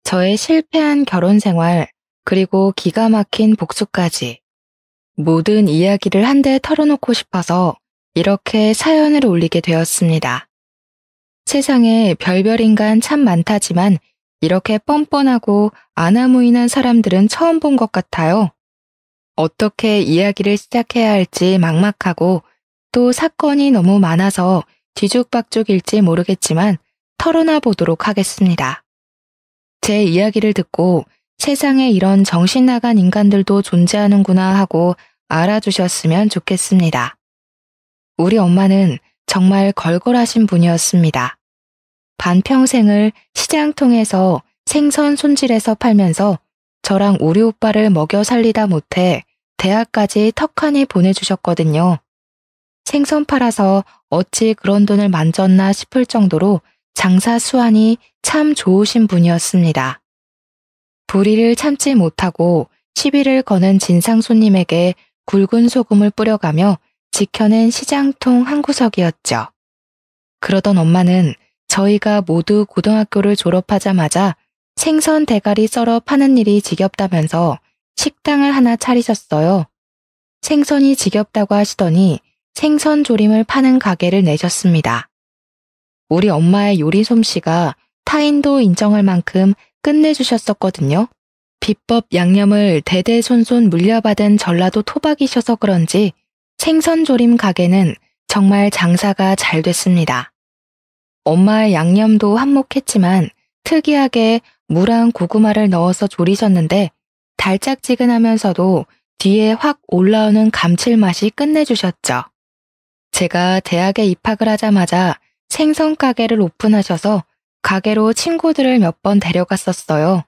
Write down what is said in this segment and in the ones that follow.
저의 실패한 결혼 생활, 그리고 기가 막힌 복수까지 모든 이야기를 한데 털어놓고 싶어서 이렇게 사연을 올리게 되었습니다. 세상에 별별 인간 참 많다지만 이렇게 뻔뻔하고 아나무인한 사람들은 처음 본 것 같아요. 어떻게 이야기를 시작해야 할지 막막하고 또 사건이 너무 많아서 뒤죽박죽일지 모르겠지만 털어놔 보도록 하겠습니다. 제 이야기를 듣고 세상에 이런 정신 나간 인간들도 존재하는구나 하고 알아주셨으면 좋겠습니다. 우리 엄마는 정말 걸걸하신 분이었습니다. 반평생을 시장통에서 생선 손질해서 팔면서 저랑 우리 오빠를 먹여 살리다 못해 대학까지 턱하니 보내주셨거든요. 생선 팔아서 어찌 그런 돈을 만졌나 싶을 정도로 장사 수완이 참 좋으신 분이었습니다. 불의를 참지 못하고 시비를 거는 진상 손님에게 굵은 소금을 뿌려가며 지켜낸 시장통 한 구석이었죠. 그러던 엄마는 저희가 모두 고등학교를 졸업하자마자 생선 대가리 썰어 파는 일이 지겹다면서 식당을 하나 차리셨어요. 생선이 지겹다고 하시더니 생선 조림을 파는 가게를 내셨습니다. 우리 엄마의 요리 솜씨가 타인도 인정할 만큼 끝내주셨었거든요. 비법 양념을 대대손손 물려받은 전라도 토박이셔서 그런지 생선조림 가게는 정말 장사가 잘 됐습니다. 엄마의 양념도 한몫했지만 특이하게 무랑 고구마를 넣어서 조리셨는데 달짝지근하면서도 뒤에 확 올라오는 감칠맛이 끝내주셨죠. 제가 대학에 입학을 하자마자 생선 가게를 오픈하셔서 가게로 친구들을 몇 번 데려갔었어요.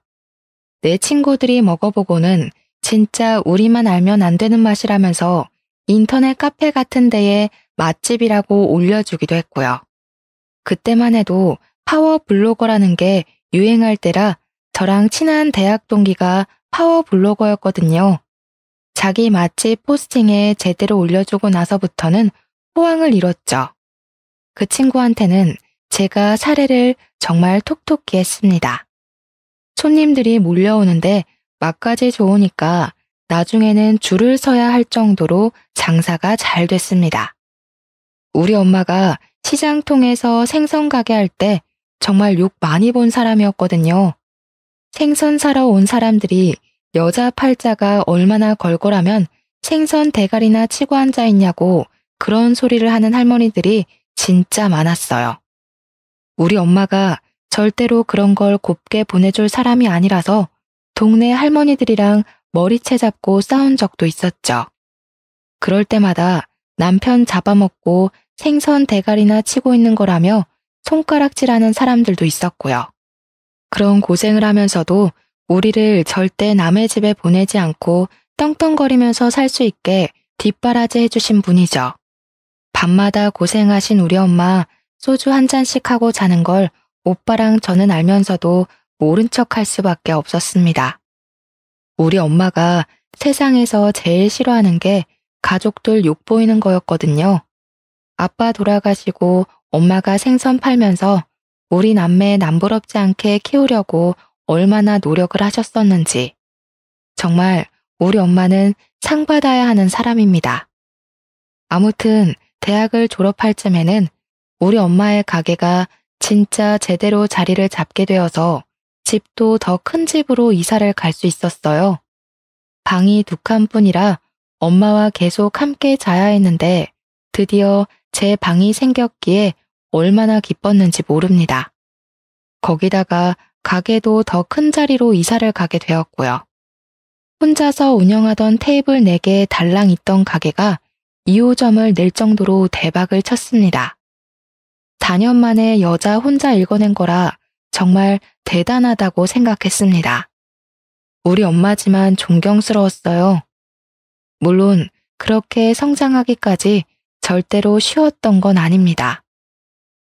내 친구들이 먹어보고는 진짜 우리만 알면 안 되는 맛이라면서 인터넷 카페 같은 데에 맛집이라고 올려주기도 했고요. 그때만 해도 파워 블로거라는 게 유행할 때라 저랑 친한 대학 동기가 파워 블로거였거든요. 자기 맛집 포스팅에 제대로 올려주고 나서부터는 호황을 이뤘죠. 그 친구한테는 제가 사례를 정말 톡톡히 했습니다. 손님들이 몰려오는데 맛까지 좋으니까 나중에는 줄을 서야 할 정도로 장사가 잘 됐습니다. 우리 엄마가 시장통에서 생선 가게 할 때 정말 욕 많이 본 사람이었거든요. 생선 사러 온 사람들이 여자 팔자가 얼마나 걸걸하면 생선 대가리나 치고 앉아 있냐고 그런 소리를 하는 할머니들이 진짜 많았어요. 우리 엄마가 절대로 그런 걸 곱게 보내줄 사람이 아니라서 동네 할머니들이랑 머리채 잡고 싸운 적도 있었죠. 그럴 때마다 남편 잡아먹고 생선 대가리나 치고 있는 거라며 손가락질하는 사람들도 있었고요. 그런 고생을 하면서도 우리를 절대 남의 집에 보내지 않고 떵떵거리면서 살 수 있게 뒷바라지 해주신 분이죠. 밤마다 고생하신 우리 엄마 소주 한 잔씩 하고 자는 걸 오빠랑 저는 알면서도 모른 척 할 수밖에 없었습니다. 우리 엄마가 세상에서 제일 싫어하는 게 가족들 욕 보이는 거였거든요. 아빠 돌아가시고 엄마가 생선 팔면서 우리 남매 남부럽지 않게 키우려고 얼마나 노력을 하셨었는지. 정말 우리 엄마는 상 받아야 하는 사람입니다. 아무튼 대학을 졸업할 쯤에는 우리 엄마의 가게가 진짜 제대로 자리를 잡게 되어서 집도 더 큰 집으로 이사를 갈 수 있었어요. 방이 2칸뿐이라 엄마와 계속 함께 자야 했는데 드디어 제 방이 생겼기에 얼마나 기뻤는지 모릅니다. 거기다가 가게도 더 큰 자리로 이사를 가게 되었고요. 혼자서 운영하던 테이블 4개 달랑 있던 가게가 2호점을 낼 정도로 대박을 쳤습니다. 4년 만에 여자 혼자 읽어낸 거라 정말 대단하다고 생각했습니다. 우리 엄마지만 존경스러웠어요. 물론 그렇게 성장하기까지 절대로 쉬웠던 건 아닙니다.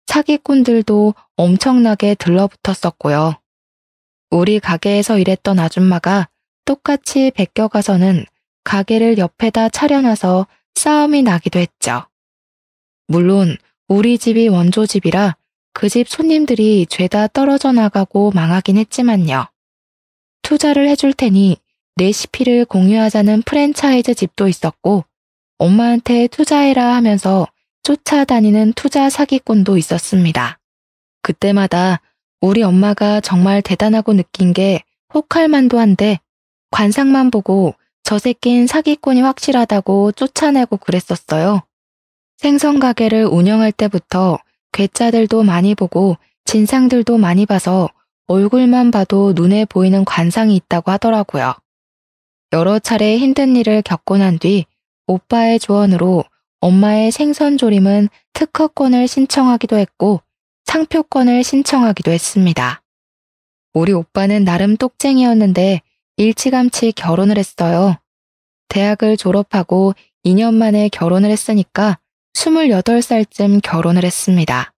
사기꾼들도 엄청나게 들러붙었었고요. 우리 가게에서 일했던 아줌마가 똑같이 베껴가서는 가게를 옆에다 차려놔서 싸움이 나기도 했죠. 물론 우리 집이 원조집이라 그 집 손님들이 죄다 떨어져 나가고 망하긴 했지만요. 투자를 해줄 테니 레시피를 공유하자는 프랜차이즈 집도 있었고, 엄마한테 투자해라 하면서 쫓아다니는 투자 사기꾼도 있었습니다. 그때마다 우리 엄마가 정말 대단하고 느낀 게 혹할만도 한데, 관상만 보고 저 새낀 사기꾼이 확실하다고 쫓아내고 그랬었어요. 생선 가게를 운영할 때부터 괴짜들도 많이 보고 진상들도 많이 봐서 얼굴만 봐도 눈에 보이는 관상이 있다고 하더라고요. 여러 차례 힘든 일을 겪고 난 뒤 오빠의 조언으로 엄마의 생선조림은 특허권을 신청하기도 했고 상표권을 신청하기도 했습니다. 우리 오빠는 나름 똑쟁이였는데 일찌감치 결혼을 했어요. 대학을 졸업하고 2년 만에 결혼을 했으니까 28살쯤 결혼을 했습니다.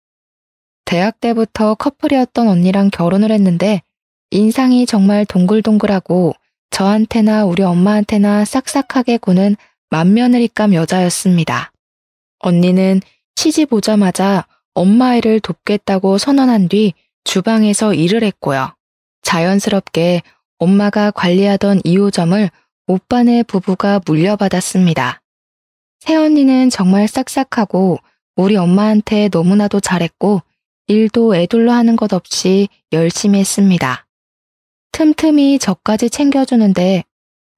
대학 때부터 커플이었던 언니랑 결혼을 했는데 인상이 정말 동글동글하고 저한테나 우리 엄마한테나 싹싹하게 구는 맏며느리감 여자였습니다. 언니는 시집 오자마자 엄마 일을 돕겠다고 선언한 뒤 주방에서 일을 했고요. 자연스럽게 엄마가 관리하던 2호점을 오빠네 부부가 물려받았습니다. 새언니는 정말 싹싹하고 우리 엄마한테 너무나도 잘했고 일도 애둘러 하는 것 없이 열심히 했습니다. 틈틈이 저까지 챙겨주는데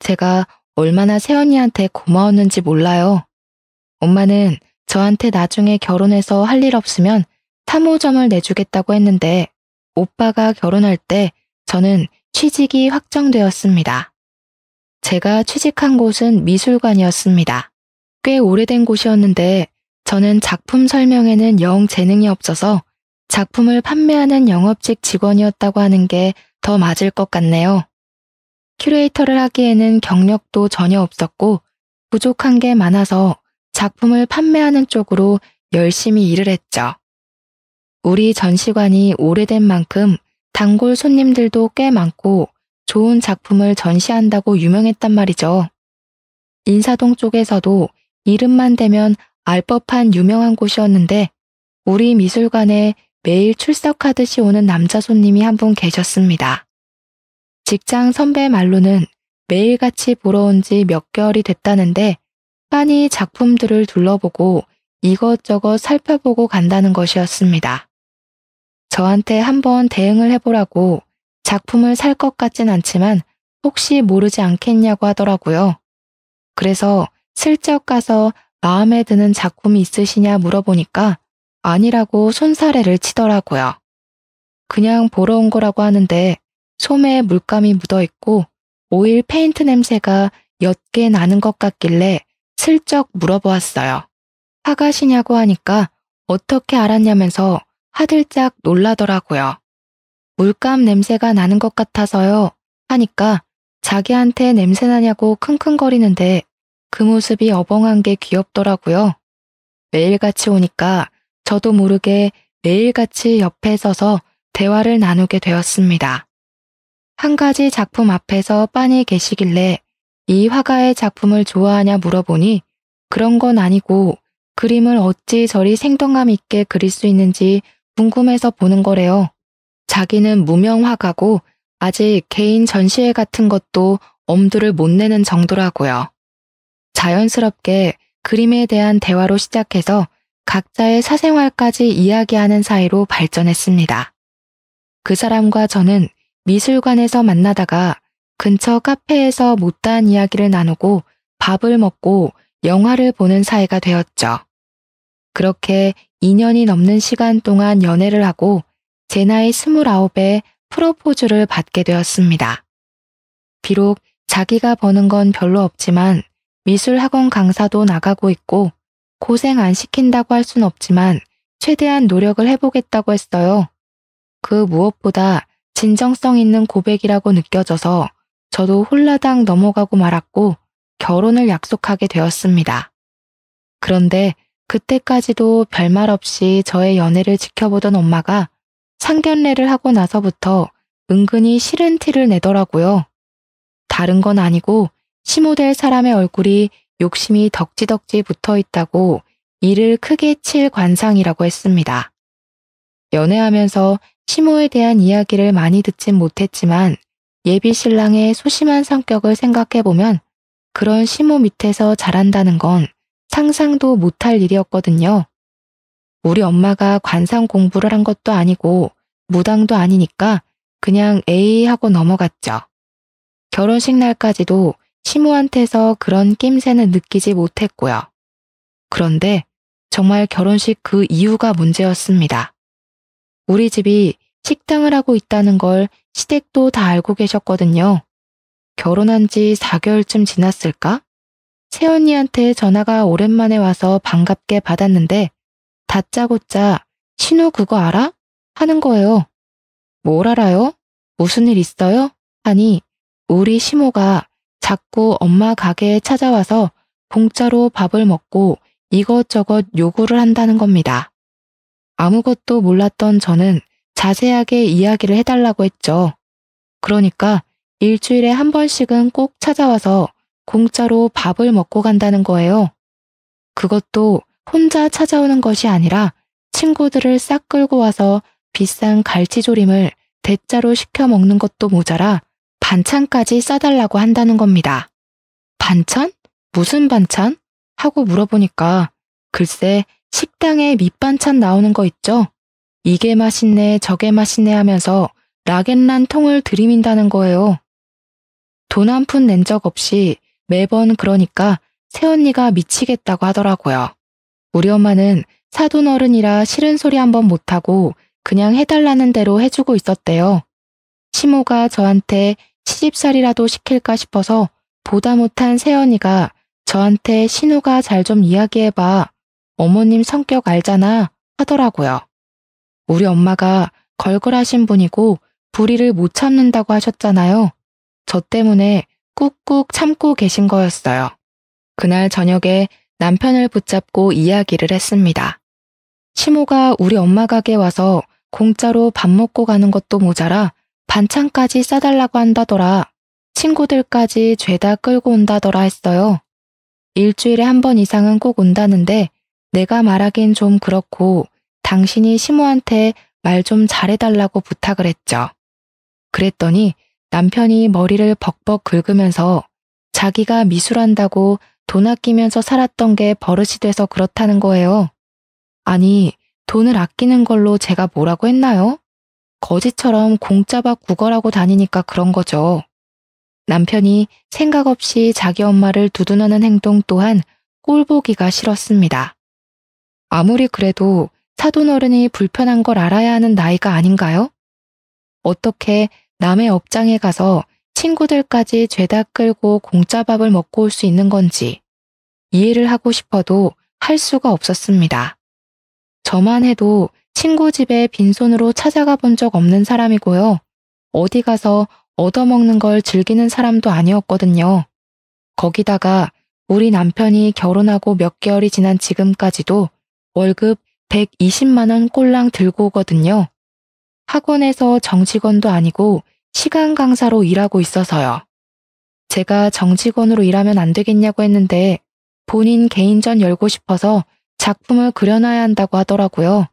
제가 얼마나 새언니한테 고마웠는지 몰라요. 엄마는 저한테 나중에 결혼해서 할 일 없으면 3호점을 내주겠다고 했는데 오빠가 결혼할 때 저는 취직이 확정되었습니다. 제가 취직한 곳은 미술관이었습니다. 꽤 오래된 곳이었는데 저는 작품 설명에는 영 재능이 없어서 작품을 판매하는 영업직 직원이었다고 하는 게 더 맞을 것 같네요. 큐레이터를 하기에는 경력도 전혀 없었고 부족한 게 많아서 작품을 판매하는 쪽으로 열심히 일을 했죠. 우리 전시관이 오래된 만큼 단골 손님들도 꽤 많고 좋은 작품을 전시한다고 유명했단 말이죠. 인사동 쪽에서도 이름만 대면 알 법한 유명한 곳이었는데 우리 미술관에 매일 출석하듯이 오는 남자 손님이 한 분 계셨습니다. 직장 선배 말로는 매일같이 보러 온 지 몇 개월이 됐다는데 빤히 작품들을 둘러보고 이것저것 살펴보고 간다는 것이었습니다. 저한테 한번 대응을 해보라고 작품을 살 것 같진 않지만 혹시 모르지 않겠냐고 하더라고요. 그래서 슬쩍 가서 마음에 드는 작품이 있으시냐 물어보니까 아니라고 손사래를 치더라고요. 그냥 보러 온 거라고 하는데 솜에 물감이 묻어있고 오일 페인트 냄새가 옅게 나는 것 같길래 슬쩍 물어보았어요. 화가시냐고 하니까 어떻게 알았냐면서 하들짝 놀라더라고요. 물감 냄새가 나는 것 같아서요 하니까 자기한테 냄새 나냐고 킁킁거리는데 그 모습이 어벙한 게 귀엽더라고요. 매일같이 오니까 저도 모르게 매일같이 옆에 서서 대화를 나누게 되었습니다. 한 가지 작품 앞에서 빤히 계시길래 이 화가의 작품을 좋아하냐 물어보니 그런 건 아니고 그림을 어찌 저리 생동감 있게 그릴 수 있는지 궁금해서 보는 거래요. 자기는 무명 화가고 아직 개인 전시회 같은 것도 엄두를 못 내는 정도라고요. 자연스럽게 그림에 대한 대화로 시작해서 각자의 사생활까지 이야기하는 사이로 발전했습니다. 그 사람과 저는 미술관에서 만나다가 근처 카페에서 못다한 이야기를 나누고 밥을 먹고 영화를 보는 사이가 되었죠. 그렇게 2년이 넘는 시간 동안 연애를 하고 제 나이 29에 프로포즈를 받게 되었습니다. 비록 자기가 버는 건 별로 없지만 미술학원 강사도 나가고 있고 고생 안 시킨다고 할 순 없지만 최대한 노력을 해보겠다고 했어요. 그 무엇보다 진정성 있는 고백이라고 느껴져서 저도 홀라당 넘어가고 말았고 결혼을 약속하게 되었습니다. 그런데 그때까지도 별말 없이 저의 연애를 지켜보던 엄마가 상견례를 하고 나서부터 은근히 싫은 티를 내더라고요. 다른 건 아니고 시모될 사람의 얼굴이 욕심이 덕지덕지 붙어 있다고 이를 크게 칠 관상이라고 했습니다. 연애하면서 시모에 대한 이야기를 많이 듣진 못했지만 예비 신랑의 소심한 성격을 생각해보면 그런 시모 밑에서 자란다는 건 상상도 못할 일이었거든요. 우리 엄마가 관상 공부를 한 것도 아니고 무당도 아니니까 그냥 에이 하고 넘어갔죠. 결혼식 날까지도 시모한테서 그런 낌새는 느끼지 못했고요. 그런데 정말 결혼식 그 이유가 문제였습니다. 우리 집이 식당을 하고 있다는 걸 시댁도 다 알고 계셨거든요. 결혼한 지 4개월쯤 지났을까? 새언니한테 전화가 오랜만에 와서 반갑게 받았는데 다짜고짜 신우 그거 알아? 하는 거예요. 뭘 알아요? 무슨 일 있어요? 하니 우리 시모가 자꾸 엄마 가게에 찾아와서 공짜로 밥을 먹고 이것저것 요구를 한다는 겁니다. 아무것도 몰랐던 저는 자세하게 이야기를 해달라고 했죠. 그러니까 일주일에 한 번씩은 꼭 찾아와서 공짜로 밥을 먹고 간다는 거예요. 그것도 혼자 찾아오는 것이 아니라 친구들을 싹 끌고 와서 비싼 갈치조림을 대짜로 시켜 먹는 것도 모자라 반찬까지 싸달라고 한다는 겁니다. 반찬? 무슨 반찬? 하고 물어보니까 글쎄 식당에 밑반찬 나오는 거 있죠? 이게 맛있네 저게 맛있네 하면서 락앤란 통을 들이민다는 거예요. 돈 한 푼 낸 적 없이 매번 그러니까 새언니가 미치겠다고 하더라고요. 우리 엄마는 사돈 어른이라 싫은 소리 한번 못하고 그냥 해달라는 대로 해주고 있었대요. 시모가 저한테 시집살이라도 시킬까 싶어서 보다 못한 새언니가 저한테 신우가 잘 좀 이야기해봐. 어머님 성격 알잖아 하더라고요. 우리 엄마가 걸걸하신 분이고 불의를 못 참는다고 하셨잖아요. 저 때문에 꾹꾹 참고 계신 거였어요. 그날 저녁에 남편을 붙잡고 이야기를 했습니다. 시모가 우리 엄마 가게 와서 공짜로 밥 먹고 가는 것도 모자라 반찬까지 싸달라고 한다더라. 친구들까지 죄다 끌고 온다더라 했어요. 일주일에 한 번 이상은 꼭 온다는데 내가 말하긴 좀 그렇고 당신이 시모한테 말 좀 잘해달라고 부탁을 했죠. 그랬더니 남편이 머리를 벅벅 긁으면서 자기가 미술한다고 돈 아끼면서 살았던 게 버릇이 돼서 그렇다는 거예요. 아니, 돈을 아끼는 걸로 제가 뭐라고 했나요? 거지처럼 공짜밥 구걸하고 다니니까 그런 거죠. 남편이 생각 없이 자기 엄마를 두둔하는 행동 또한 꼴보기가 싫었습니다. 아무리 그래도 사돈어른이 불편한 걸 알아야 하는 나이가 아닌가요? 어떻게 남의 업장에 가서 친구들까지 죄다 끌고 공짜밥을 먹고 올 수 있는 건지 이해를 하고 싶어도 할 수가 없었습니다. 저만 해도 친구 집에 빈손으로 찾아가 본 적 없는 사람이고요. 어디 가서 얻어먹는 걸 즐기는 사람도 아니었거든요. 거기다가 우리 남편이 결혼하고 몇 개월이 지난 지금까지도 월급 120만 원 꼴랑 들고 오거든요. 학원에서 정직원도 아니고 시간 강사로 일하고 있어서요. 제가 정직원으로 일하면 안 되겠냐고 했는데 본인 개인전 열고 싶어서 작품을 그려놔야 한다고 하더라고요.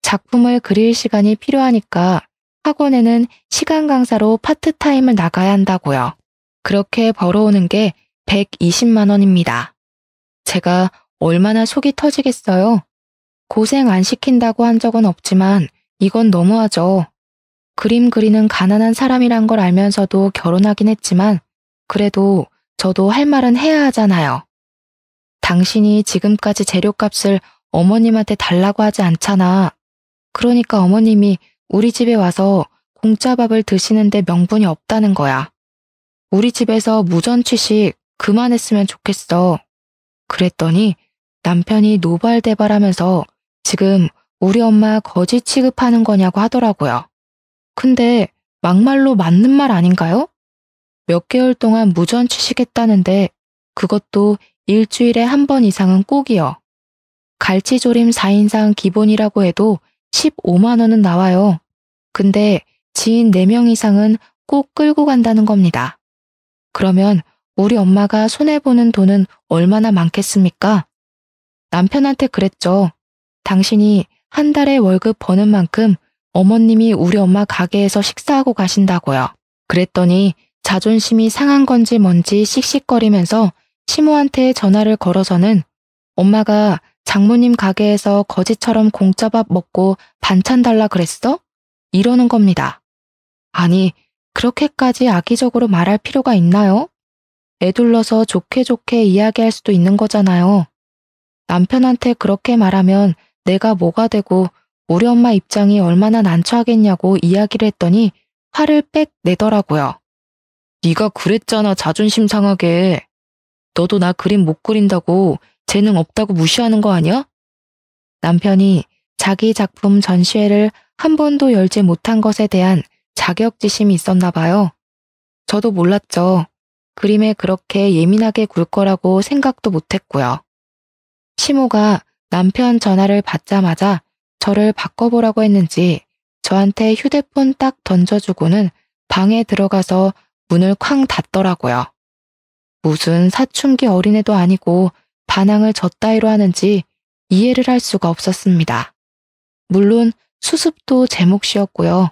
작품을 그릴 시간이 필요하니까 학원에는 시간 강사로 파트타임을 나가야 한다고요. 그렇게 벌어오는 게 120만 원입니다. 제가 얼마나 속이 터지겠어요? 고생 안 시킨다고 한 적은 없지만 이건 너무하죠. 그림 그리는 가난한 사람이란 걸 알면서도 결혼하긴 했지만 그래도 저도 할 말은 해야 하잖아요. 당신이 지금까지 재료값을 어머님한테 달라고 하지 않잖아. 그러니까 어머님이 우리 집에 와서 공짜밥을 드시는데 명분이 없다는 거야. 우리 집에서 무전취식 그만했으면 좋겠어. 그랬더니 남편이 노발대발하면서 지금 우리 엄마 거지 취급하는 거냐고 하더라고요. 근데 막말로 맞는 말 아닌가요? 몇 개월 동안 무전취식했다는데 그것도 일주일에 한 번 이상은 꼭이요. 갈치조림 4인상 기본이라고 해도 15만 원은 나와요. 근데 지인 4명 이상은 꼭 끌고 간다는 겁니다. 그러면 우리 엄마가 손해보는 돈은 얼마나 많겠습니까? 남편한테 그랬죠. 당신이 한 달에 월급 버는 만큼 어머님이 우리 엄마 가게에서 식사하고 가신다고요. 그랬더니 자존심이 상한 건지 뭔지 씩씩거리면서 시모한테 전화를 걸어서는 엄마가 장모님 가게에서 거지처럼 공짜밥 먹고 반찬 달라 그랬어? 이러는 겁니다. 아니, 그렇게까지 악의적으로 말할 필요가 있나요? 애둘러서 좋게 좋게 이야기할 수도 있는 거잖아요. 남편한테 그렇게 말하면 내가 뭐가 되고 우리 엄마 입장이 얼마나 난처하겠냐고 이야기를 했더니 화를 빽 내더라고요. 네가 그랬잖아, 자존심 상하게. 너도 나 그림 못 그린다고 재능 없다고 무시하는 거 아니야? 남편이 자기 작품 전시회를 한 번도 열지 못한 것에 대한 자격지심이 있었나 봐요. 저도 몰랐죠. 그림에 그렇게 예민하게 굴 거라고 생각도 못했고요. 시모가 남편 전화를 받자마자 저를 바꿔보라고 했는지 저한테 휴대폰 딱 던져주고는 방에 들어가서 문을 쾅 닫더라고요. 무슨 사춘기 어린애도 아니고 반항을 저 따위로 하는지 이해를 할 수가 없었습니다. 물론 수습도 제 몫이었고요.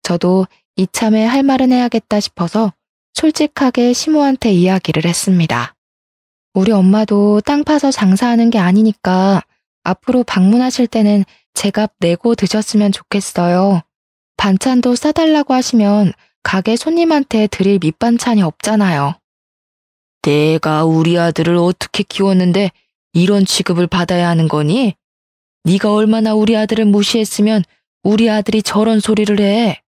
저도 이참에 할 말은 해야겠다 싶어서 솔직하게 시모한테 이야기를 했습니다. 우리 엄마도 땅 파서 장사하는 게 아니니까 앞으로 방문하실 때는 제값 내고 드셨으면 좋겠어요. 반찬도 싸달라고 하시면 가게 손님한테 드릴 밑반찬이 없잖아요. 내가 우리 아들을 어떻게 키웠는데 이런 취급을 받아야 하는 거니? 네가 얼마나 우리 아들을 무시했으면 우리 아들이 저런 소리를 해.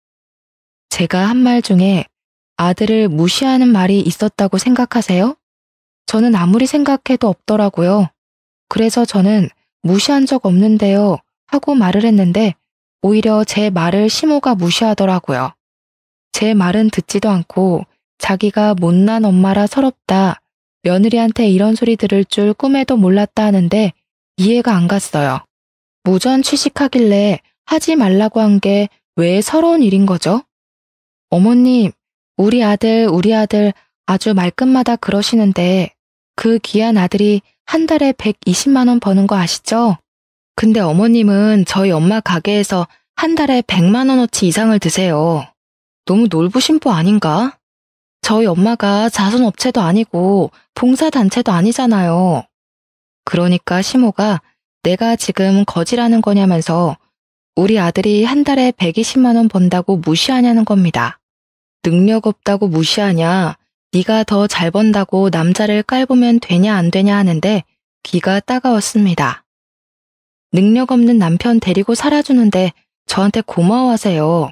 제가 한 말 중에 아들을 무시하는 말이 있었다고 생각하세요? 저는 아무리 생각해도 없더라고요. 그래서 저는 무시한 적 없는데요 하고 말을 했는데 오히려 제 말을 시모가 무시하더라고요. 제 말은 듣지도 않고 자기가 못난 엄마라 서럽다, 며느리한테 이런 소리 들을 줄 꿈에도 몰랐다 하는데 이해가 안 갔어요. 무전 취직하길래 하지 말라고 한 게 왜 서러운 일인 거죠? 어머님, 우리 아들 아주 말끝마다 그러시는데 그 귀한 아들이 한 달에 120만 원 버는 거 아시죠? 근데 어머님은 저희 엄마 가게에서 한 달에 100만 원어치 이상을 드세요. 너무 놀부심보 아닌가? 저희 엄마가 자선업체도 아니고 봉사단체도 아니잖아요. 그러니까 시모가 내가 지금 거지라는 거냐면서 우리 아들이 한 달에 120만 원 번다고 무시하냐는 겁니다. 능력 없다고 무시하냐, 네가 더 잘 번다고 남자를 깔보면 되냐 안 되냐 하는데 귀가 따가웠습니다. 능력 없는 남편 데리고 살아주는데 저한테 고마워하세요.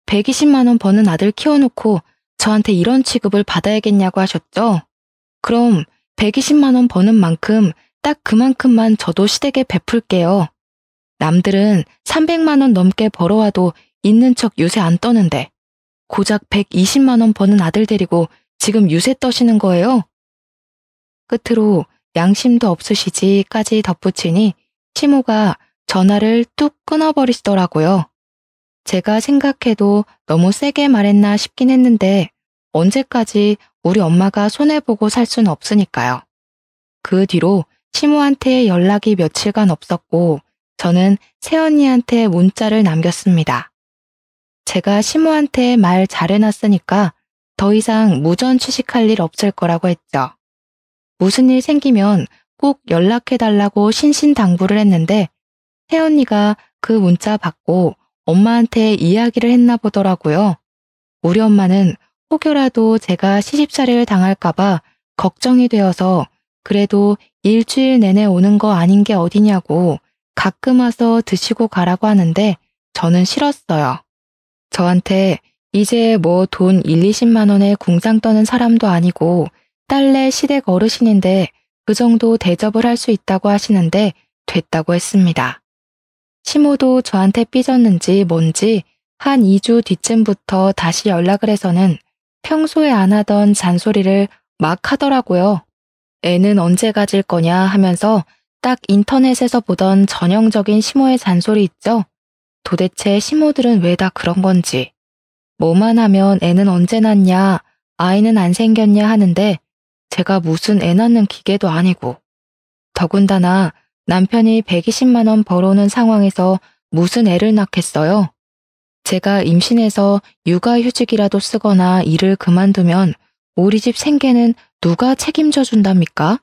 120만 원 버는 아들 키워놓고 저한테 이런 취급을 받아야겠냐고 하셨죠? 그럼 120만 원 버는 만큼 딱 그만큼만 저도 시댁에 베풀게요. 남들은 300만 원 넘게 벌어와도 있는 척 유세 안 떠는데 고작 120만 원 버는 아들 데리고 지금 유세 떠시는 거예요? 끝으로 양심도 없으시지까지 덧붙이니 시모가 전화를 뚝 끊어버리시더라고요. 제가 생각해도 너무 세게 말했나 싶긴 했는데 언제까지 우리 엄마가 손해보고 살 수는 없으니까요. 그 뒤로 시모한테 연락이 며칠간 없었고 저는 새언니한테 문자를 남겼습니다. 제가 시모한테 말 잘해놨으니까 더 이상 무전 취식할 일 없을 거라고 했죠. 무슨 일 생기면 꼭 연락해달라고 신신당부를 했는데 새언니가 그 문자 받고 엄마한테 이야기를 했나 보더라고요. 우리 엄마는 혹여라도 제가 시집살이를 당할까봐 걱정이 되어서 그래도 일주일 내내 오는 거 아닌 게 어디냐고 가끔 와서 드시고 가라고 하는데 저는 싫었어요. 저한테 이제 뭐 돈 1, 20만 원에 궁상 떠는 사람도 아니고 딸내 시댁 어르신인데 그 정도 대접을 할 수 있다고 하시는데 됐다고 했습니다. 시모도 저한테 삐졌는지 뭔지 한 2주 뒤쯤부터 다시 연락을 해서는 평소에 안 하던 잔소리를 막 하더라고요. 애는 언제 가질 거냐 하면서 딱 인터넷에서 보던 전형적인 시모의 잔소리 있죠? 도대체 시모들은 왜 다 그런 건지. 뭐만 하면 애는 언제 낳냐, 아이는 안 생겼냐 하는데 제가 무슨 애 낳는 기계도 아니고. 더군다나 남편이 120만 원 벌어오는 상황에서 무슨 애를 낳겠어요? 제가 임신해서 육아휴직이라도 쓰거나 일을 그만두면 우리 집 생계는 누가 책임져 준답니까?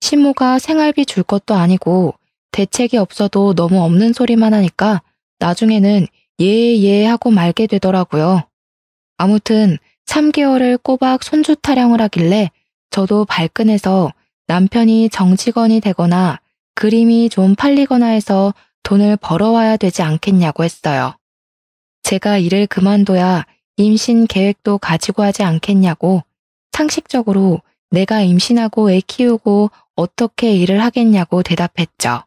시모가 생활비 줄 것도 아니고 대책이 없어도 너무 없는 소리만 하니까 나중에는 예 하고 말게 되더라고요. 아무튼 3개월을 꼬박 손주 타령을 하길래 저도 발끈해서 남편이 정직원이 되거나 그림이 좀 팔리거나 해서 돈을 벌어와야 되지 않겠냐고 했어요. 제가 일을 그만둬야 임신 계획도 가지고 하지 않겠냐고, 상식적으로 내가 임신하고 애 키우고 어떻게 일을 하겠냐고 대답했죠.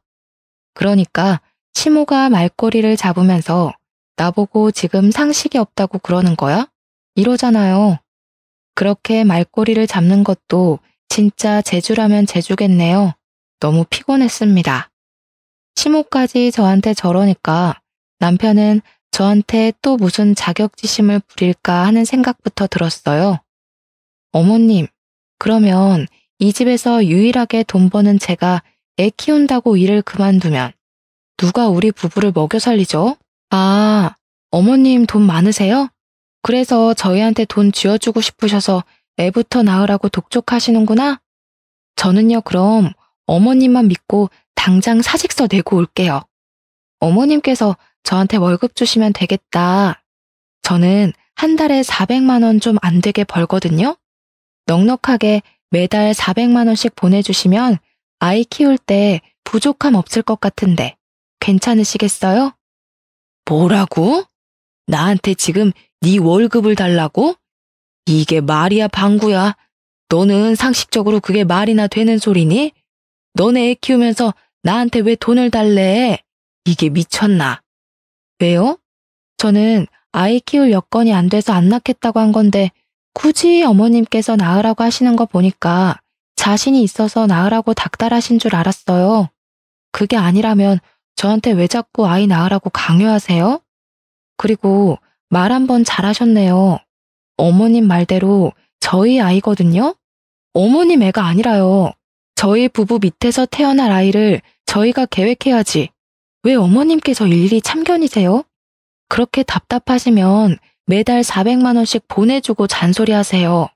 그러니까 시모가 말꼬리를 잡으면서 나보고 지금 상식이 없다고 그러는 거야? 이러잖아요. 그렇게 말꼬리를 잡는 것도 진짜 재주라면 재주겠네요. 너무 피곤했습니다. 시모까지 저한테 저러니까 남편은 저한테 또 무슨 자격지심을 부릴까 하는 생각부터 들었어요. 어머님, 그러면 이 집에서 유일하게 돈 버는 제가 애 키운다고 일을 그만두면 누가 우리 부부를 먹여 살리죠? 아, 어머님 돈 많으세요? 그래서 저희한테 돈 쥐어주고 싶으셔서 애부터 낳으라고 독촉하시는구나? 저는요, 그럼 어머님만 믿고 당장 사직서 내고 올게요. 어머님께서 저한테 월급 주시면 되겠다. 저는 한 달에 400만 원 좀 안 되게 벌거든요. 넉넉하게 매달 400만 원씩 보내주시면 아이 키울 때 부족함 없을 것 같은데 괜찮으시겠어요? 뭐라고? 나한테 지금 네 월급을 달라고? 이게 말이야 방구야. 너는 상식적으로 그게 말이나 되는 소리니? 너네 애 키우면서 나한테 왜 돈을 달래? 이게 미쳤나? 왜요? 저는 아이 키울 여건이 안 돼서 안 낳겠다고 한 건데 굳이 어머님께서 낳으라고 하시는 거 보니까 자신이 있어서 낳으라고 닥달하신 줄 알았어요. 그게 아니라면 저한테 왜 자꾸 아이 낳으라고 강요하세요? 그리고 말 한 번 잘하셨네요. 어머님 말대로 저희 아이거든요? 어머님 애가 아니라요. 저희 부부 밑에서 태어날 아이를 저희가 계획해야지. 왜 어머님께서 일일이 참견이세요? 그렇게 답답하시면 매달 400만 원씩 보내주고 잔소리하세요.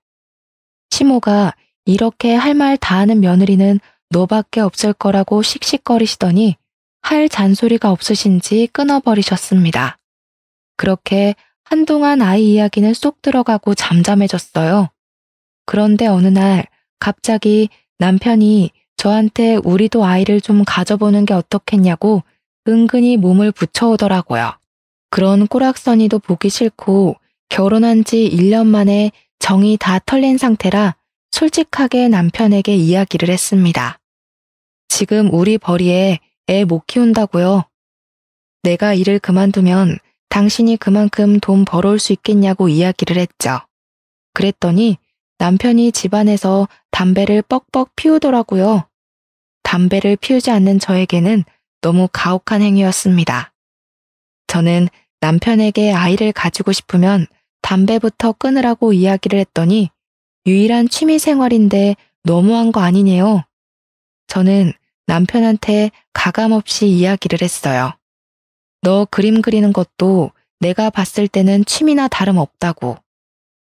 시모가 이렇게 할 말 다 하는 며느리는 너밖에 없을 거라고 씩씩거리시더니 할 잔소리가 없으신지 끊어버리셨습니다. 그렇게 한동안 아이 이야기는 쏙 들어가고 잠잠해졌어요. 그런데 어느 날 갑자기 남편이 저한테 우리도 아이를 좀 가져보는 게 어떻겠냐고 은근히 몸을 붙여오더라고요. 그런 꼬락서니도 보기 싫고 결혼한 지 1년 만에 정이 다 털린 상태라 솔직하게 남편에게 이야기를 했습니다. 지금 우리 벌이에 애 못 키운다고요. 내가 일을 그만두면 당신이 그만큼 돈 벌어올 수 있겠냐고 이야기를 했죠. 그랬더니 남편이 집안에서 담배를 뻑뻑 피우더라고요. 담배를 피우지 않는 저에게는 너무 가혹한 행위였습니다. 저는 남편에게 아이를 가지고 싶으면 담배부터 끊으라고 이야기를 했더니 유일한 취미 생활인데 너무한 거 아니네요. 저는 남편한테 가감없이 이야기를 했어요. 너 그림 그리는 것도 내가 봤을 때는 취미나 다름없다고.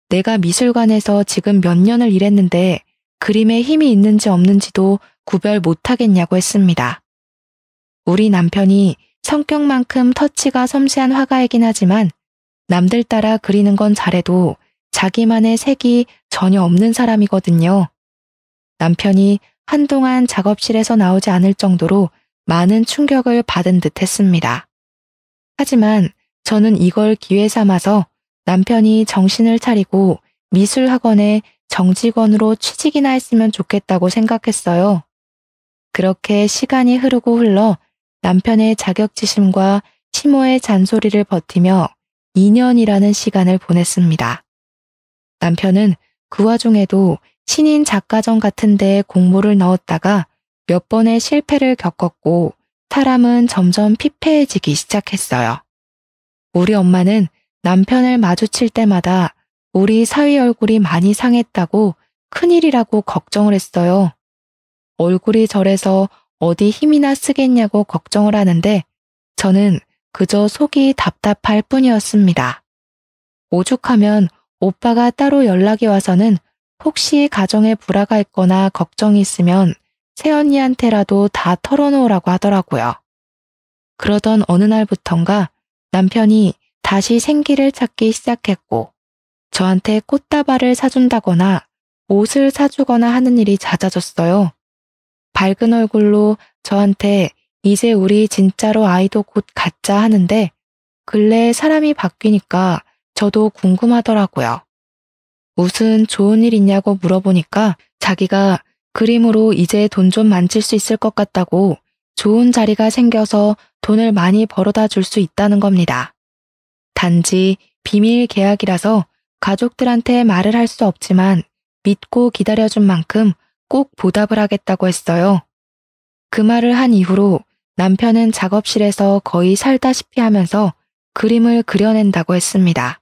내가 미술관에서 지금 몇 년을 일했는데 그림에 힘이 있는지 없는지도 구별 못하겠냐고 했습니다. 우리 남편이 성격만큼 터치가 섬세한 화가이긴 하지만 남들 따라 그리는 건 잘해도 자기만의 색이 전혀 없는 사람이거든요. 남편이 한동안 작업실에서 나오지 않을 정도로 많은 충격을 받은 듯 했습니다. 하지만 저는 이걸 기회 삼아서 남편이 정신을 차리고 미술학원에 정직원으로 취직이나 했으면 좋겠다고 생각했어요. 그렇게 시간이 흐르고 흘러 남편의 자격지심과 시모의 잔소리를 버티며 2년이라는 시간을 보냈습니다. 남편은 그 와중에도 신인 작가전 같은 데에 공모를 넣었다가 몇 번의 실패를 겪었고 사람은 점점 피폐해지기 시작했어요. 우리 엄마는 남편을 마주칠 때마다 우리 사위 얼굴이 많이 상했다고 큰일이라고 걱정을 했어요. 얼굴이 저래서 어디 힘이나 쓰겠냐고 걱정을 하는데 저는 그저 속이 답답할 뿐이었습니다. 오죽하면 오빠가 따로 연락이 와서는 혹시 가정에 불화가 있거나 걱정이 있으면 새언니한테라도 다 털어놓으라고 하더라고요. 그러던 어느 날부턴가 남편이 다시 생기를 찾기 시작했고 저한테 꽃다발을 사준다거나 옷을 사주거나 하는 일이 잦아졌어요. 밝은 얼굴로 저한테 이제 우리 진짜로 아이도 곧 갖자 하는데 근래에 사람이 바뀌니까 저도 궁금하더라고요. 무슨 좋은 일 있냐고 물어보니까 자기가 그림으로 이제 돈 좀 만질 수 있을 것 같다고 좋은 자리가 생겨서 돈을 많이 벌어다 줄 수 있다는 겁니다. 단지 비밀 계약이라서 가족들한테 말을 할 수 없지만 믿고 기다려준 만큼 꼭 보답을 하겠다고 했어요. 그 말을 한 이후로 남편은 작업실에서 거의 살다시피 하면서 그림을 그려낸다고 했습니다.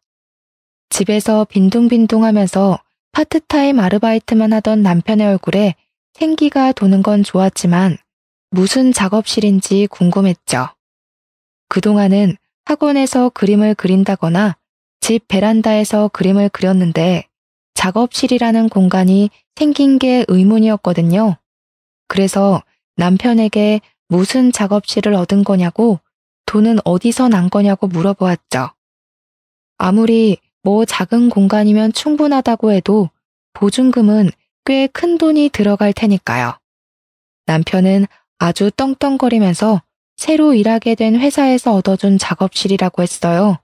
집에서 빈둥빈둥하면서 파트타임 아르바이트만 하던 남편의 얼굴에 생기가 도는 건 좋았지만 무슨 작업실인지 궁금했죠. 그동안은 학원에서 그림을 그린다거나 집 베란다에서 그림을 그렸는데 작업실이라는 공간이 생긴 게 의문이었거든요. 그래서 남편에게 무슨 작업실을 얻은 거냐고 돈은 어디서 난 거냐고 물어보았죠. 아무리 뭐 작은 공간이면 충분하다고 해도 보증금은 꽤 큰 돈이 들어갈 테니까요. 남편은 아주 떵떵거리면서 새로 일하게 된 회사에서 얻어준 작업실이라고 했어요.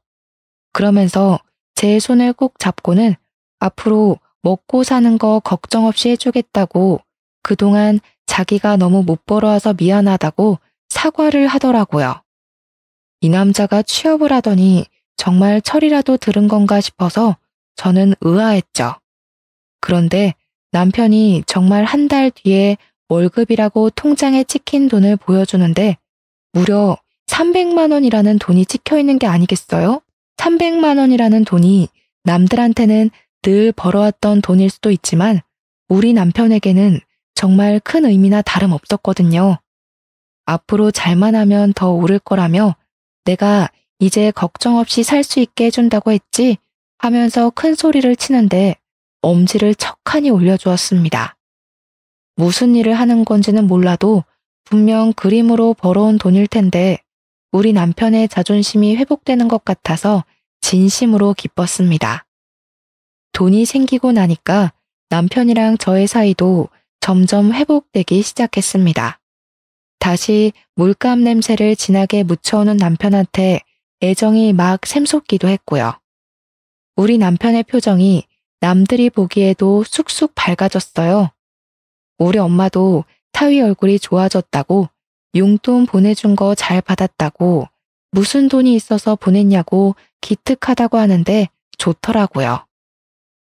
그러면서 제 손을 꼭 잡고는 앞으로 먹고 사는 거 걱정 없이 해주겠다고 그동안 자기가 너무 못 벌어와서 미안하다고 사과를 하더라고요. 이 남자가 취업을 하더니 정말 철이라도 들은 건가 싶어서 저는 의아했죠. 그런데 남편이 정말 한 달 뒤에 월급이라고 통장에 찍힌 돈을 보여주는데 무려 300만 원이라는 돈이 찍혀 있는 게 아니겠어요? 300만 원이라는 돈이 남들한테는 늘 벌어왔던 돈일 수도 있지만 우리 남편에게는 정말 큰 의미나 다름없었거든요. 앞으로 잘만 하면 더 오를 거라며 내가 이제 걱정 없이 살 수 있게 해준다고 했지 하면서 큰 소리를 치는데 엄지를 척하니 올려주었습니다. 무슨 일을 하는 건지는 몰라도 분명 그림으로 벌어온 돈일 텐데 우리 남편의 자존심이 회복되는 것 같아서 진심으로 기뻤습니다. 돈이 생기고 나니까 남편이랑 저의 사이도 점점 회복되기 시작했습니다. 다시 물감 냄새를 진하게 묻혀오는 남편한테 애정이 막 샘솟기도 했고요. 우리 남편의 표정이 남들이 보기에도 쑥쑥 밝아졌어요. 우리 엄마도 타위 얼굴이 좋아졌다고 용돈 보내준 거 잘 받았다고 무슨 돈이 있어서 보냈냐고 기특하다고 하는데 좋더라고요.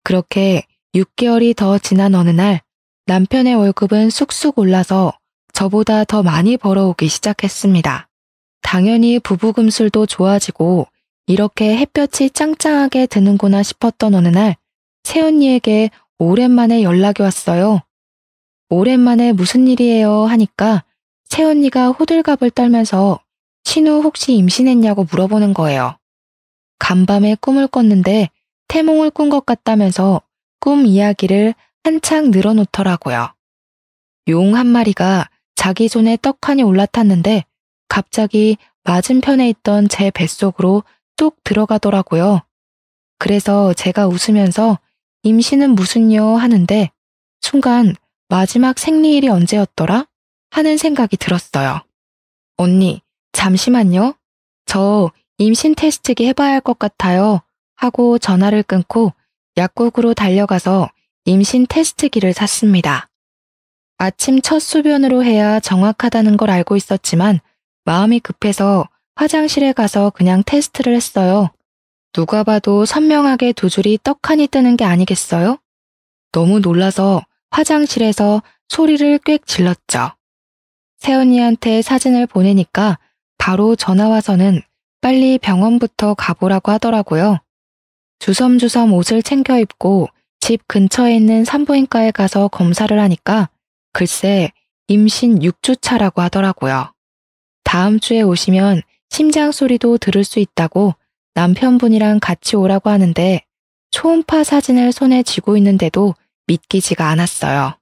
그렇게 6개월이 더 지난 어느 날 남편의 월급은 쑥쑥 올라서 저보다 더 많이 벌어오기 시작했습니다. 당연히 부부금술도 좋아지고 이렇게 햇볕이 짱짱하게 드는구나 싶었던 어느 날 새언니에게 오랜만에 연락이 왔어요. 오랜만에 무슨 일이에요 하니까 새언니가 호들갑을 떨면서 신우 혹시 임신했냐고 물어보는 거예요. 간밤에 꿈을 꿨는데 태몽을 꾼 것 같다면서 꿈 이야기를 한창 늘어놓더라고요. 용 한 마리가 자기 손에 떡하니 올라탔는데 갑자기 맞은편에 있던 제 뱃속으로 뚝 들어가더라고요. 그래서 제가 웃으면서 임신은 무슨요 하는데 순간 마지막 생리일이 언제였더라? 하는 생각이 들었어요. 언니, 잠시만요. 저 임신 테스트기 해봐야 할 것 같아요. 하고 전화를 끊고 약국으로 달려가서 임신 테스트기를 샀습니다. 아침 첫 소변으로 해야 정확하다는 걸 알고 있었지만 마음이 급해서 화장실에 가서 그냥 테스트를 했어요. 누가 봐도 선명하게 두 줄이 떡하니 뜨는 게 아니겠어요? 너무 놀라서 화장실에서 소리를 꽥 질렀죠. 새언니한테 사진을 보내니까 바로 전화 와서는 빨리 병원부터 가보라고 하더라고요. 주섬주섬 옷을 챙겨 입고 집 근처에 있는 산부인과에 가서 검사를 하니까 글쎄 임신 6주 차라고 하더라고요. 다음 주에 오시면 심장 소리도 들을 수 있다고 남편분이랑 같이 오라고 하는데 초음파 사진을 손에 쥐고 있는데도 믿기지가 않았어요.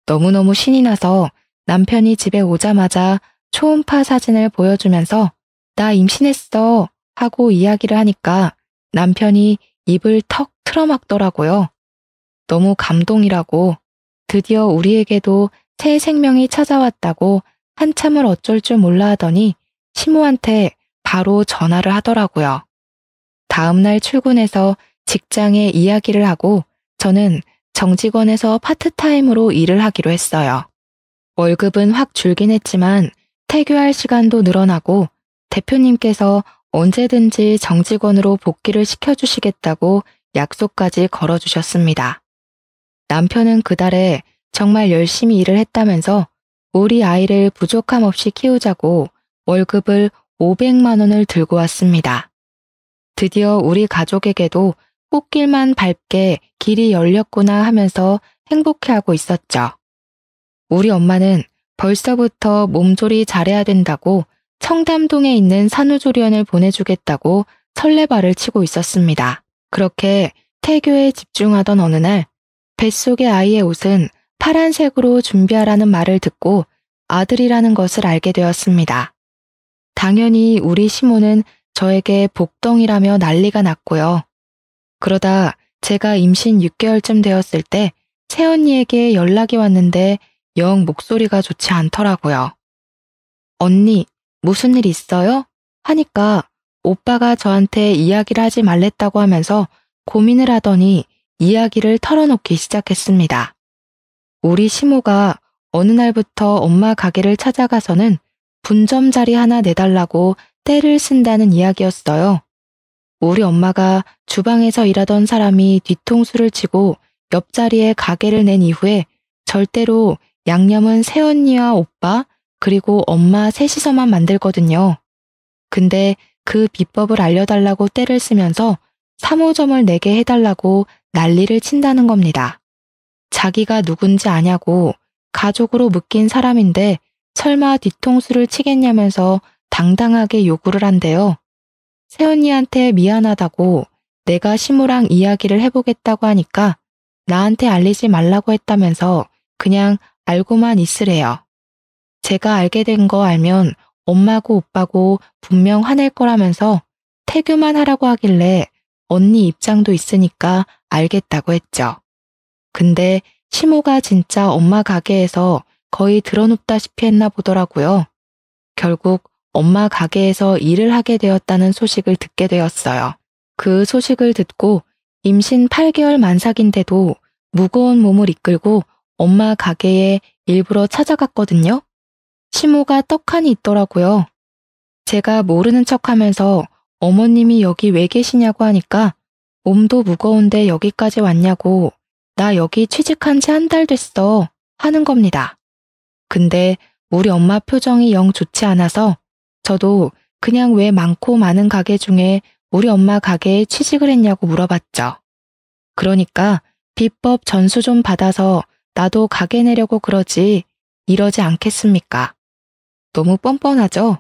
너무너무 신이 나서 남편이 집에 오자마자 초음파 사진을 보여주면서 나 임신했어 하고 이야기를 하니까 남편이 입을 턱 틀어막더라고요. 너무 감동이라고 드디어 우리에게도 새 생명이 찾아왔다고 한참을 어쩔 줄 몰라 하더니 시모한테 바로 전화를 하더라고요. 다음날 출근해서 직장에 이야기를 하고 저는 정직원에서 파트타임으로 일을 하기로 했어요. 월급은 확 줄긴 했지만 퇴교할 시간도 늘어나고 대표님께서 언제든지 정직원으로 복귀를 시켜주시겠다고 약속까지 걸어주셨습니다. 남편은 그달에 정말 열심히 일을 했다면서 우리 아이를 부족함 없이 키우자고 월급을 500만 원을 들고 왔습니다. 드디어 우리 가족에게도 꽃길만 밟게 길이 열렸구나 하면서 행복해하고 있었죠. 우리 엄마는 벌써부터 몸조리 잘해야 된다고 청담동에 있는 산후조리원을 보내주겠다고 설레발을 치고 있었습니다. 그렇게 태교에 집중하던 어느 날 뱃속의 아이의 옷은 파란색으로 준비하라는 말을 듣고 아들이라는 것을 알게 되었습니다. 당연히 우리 시모는 저에게 복덩이라며 난리가 났고요. 그러다 제가 임신 6개월쯤 되었을 때 새언니에게 연락이 왔는데 영 목소리가 좋지 않더라고요. 언니, 무슨 일 있어요? 하니까 오빠가 저한테 이야기를 하지 말랬다고 하면서 고민을 하더니 이야기를 털어놓기 시작했습니다. 우리 시모가 어느 날부터 엄마 가게를 찾아가서는 분점자리 하나 내달라고 떼를 쓴다는 이야기였어요. 우리 엄마가 주방에서 일하던 사람이 뒤통수를 치고 옆자리에 가게를 낸 이후에 절대로 양념은 새언니와 오빠 그리고 엄마 셋이서만 만들거든요. 근데 그 비법을 알려달라고 떼를 쓰면서 3호점을 내게 해달라고 난리를 친다는 겁니다. 자기가 누군지 아냐고 가족으로 묶인 사람인데 설마 뒤통수를 치겠냐면서 당당하게 요구를 한대요. 새언니한테 미안하다고 내가 시모랑 이야기를 해보겠다고 하니까 나한테 알리지 말라고 했다면서 그냥 알고만 있으래요. 제가 알게 된 거 알면 엄마고 오빠고 분명 화낼 거라면서 태교만 하라고 하길래 언니 입장도 있으니까 알겠다고 했죠. 근데 시모가 진짜 엄마 가게에서 거의 드러눕다시피 했나 보더라고요. 결국 엄마 가게에서 일을 하게 되었다는 소식을 듣게 되었어요. 그 소식을 듣고 임신 8개월 만삭인데도 무거운 몸을 이끌고 엄마 가게에 일부러 찾아갔거든요. 시모가 떡하니 있더라고요. 제가 모르는 척하면서 어머님이 여기 왜 계시냐고 하니까 몸도 무거운데 여기까지 왔냐고 나 여기 취직한 지 한 달 됐어 하는 겁니다. 근데 우리 엄마 표정이 영 좋지 않아서 저도 그냥 왜 많고 많은 가게 중에 우리 엄마 가게에 취직을 했냐고 물어봤죠. 그러니까 비법 전수 좀 받아서 나도 가게 내려고 그러지 이러지 않겠습니까? 너무 뻔뻔하죠?